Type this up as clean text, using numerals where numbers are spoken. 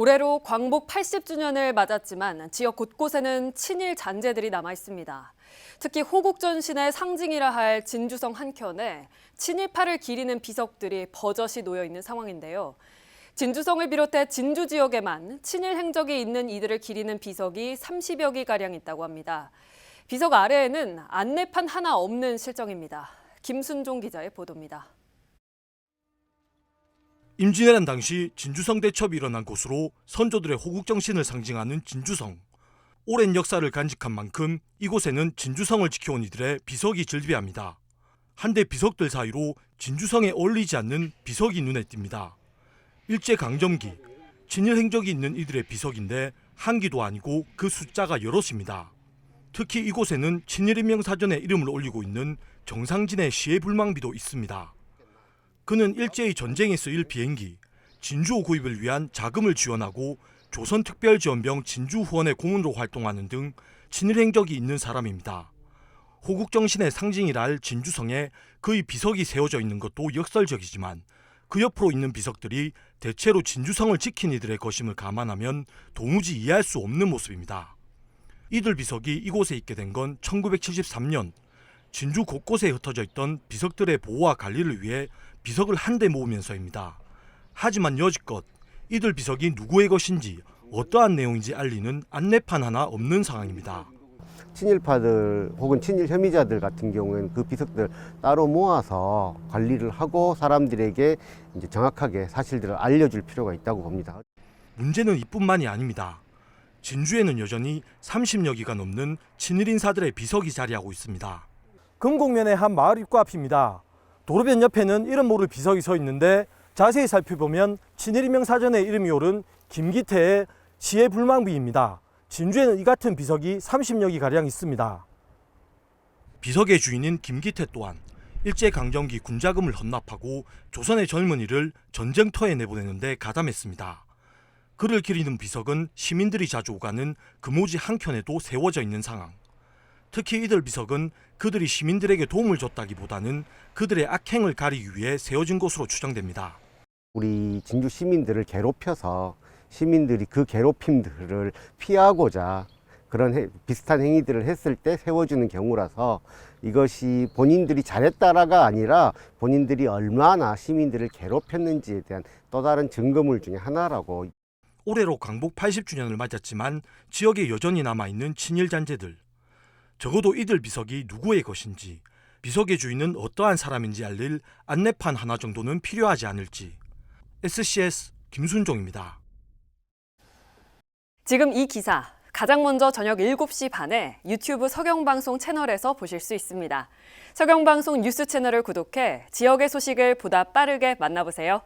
올해로 광복 80주년을 맞았지만 지역 곳곳에는 친일 잔재들이 남아 있습니다. 특히 호국전신의 상징이라 할 진주성 한켠에 친일파를 기리는 비석들이 버젓이 놓여 있는 상황인데요. 진주성을 비롯해 진주 지역에만 친일 행적이 있는 이들을 기리는 비석이 30여 개가량 있다고 합니다. 비석 아래에는 안내판 하나 없는 실정입니다. 김순종 기자의 보도입니다. 임진왜란 당시 진주성 대첩이 일어난 곳으로 선조들의 호국정신을 상징하는 진주성. 오랜 역사를 간직한 만큼 이곳에는 진주성을 지켜온 이들의 비석이 즐비합니다. 한데 비석들 사이로 진주성에 어울리지 않는 비석이 눈에 띕니다. 일제강점기, 친일 행적이 있는 이들의 비석인데 한기도 아니고 그 숫자가 여럿입니다. 특히 이곳에는 친일인명사전에 이름을 올리고 있는 정상진의 시해불망비도 있습니다. 그는 일제의 전쟁에 쓰일 비행기, 진주호 구입을 위한 자금을 지원하고 조선특별지원병 진주후원의 공원으로 활동하는 등 친일 행적이 있는 사람입니다. 호국정신의 상징이라 할 진주성에 그의 비석이 세워져 있는 것도 역설적이지만 그 옆으로 있는 비석들이 대체로 진주성을 지킨 이들의 것임을 감안하면 도무지 이해할 수 없는 모습입니다. 이들 비석이 이곳에 있게 된 건 1973년 진주 곳곳에 흩어져 있던 비석들의 보호와 관리를 위해 비석을 한데 모으면서입니다. 하지만 여지껏 이들 비석이 누구의 것인지 어떠한 내용인지 알리는 안내판 하나 없는 상황입니다. 친일파들 혹은 친일 혐의자들 같은 경우에는 그 비석들 따로 모아서 관리를 하고 사람들에게 이제 정확하게 사실들을 알려줄 필요가 있다고 봅니다. 문제는 이뿐만이 아닙니다. 진주에는 여전히 30여 기가 넘는 친일 인사들의 비석이 자리하고 있습니다. 금곡면의 한 마을 입구 앞입니다. 도로변 옆에는 이름 모를 비석이 서 있는데 자세히 살펴보면 친일인명사전에 이름이 오른 김기태의 시해불망비입니다. 진주에는 이 같은 비석이 30여 기가량 있습니다. 비석의 주인인 김기태 또한 일제강점기 군자금을 헌납하고 조선의 젊은이를 전쟁터에 내보내는데 가담했습니다. 그를 기리는 비석은 시민들이 자주 오가는 금오지 한켠에도 세워져 있는 상황. 특히 이들 비석은 그들이 시민들에게 도움을 줬다기보다는 그들의 악행을 가리기 위해 세워진 것으로 추정됩니다. 우리 진주 시민들을 괴롭혀서 시민들이 그 괴롭힘들을 피하고자 그런 비슷한 행위들을 했을 때 세워주는 경우라서 이것이 본인들이 잘했다라가 아니라 본인들이 얼마나 시민들을 괴롭혔는지에 대한 또 다른 증거물 중에 하나라고. 올해로 광복 80주년을 맞았지만 지역에 여전히 남아있는 친일 잔재들. 적어도 이들 비석이 누구의 것인지, 비석의 주인은 어떠한 사람인지 알릴 안내판 하나 정도는 필요하지 않을지. SCS 김순종입니다. 지금 이 기사 가장 먼저 저녁 7시 반에 유튜브 서경방송 채널에서 보실 수 있습니다. 서경방송 뉴스 채널을 구독해 지역의 소식을 보다 빠르게 만나보세요.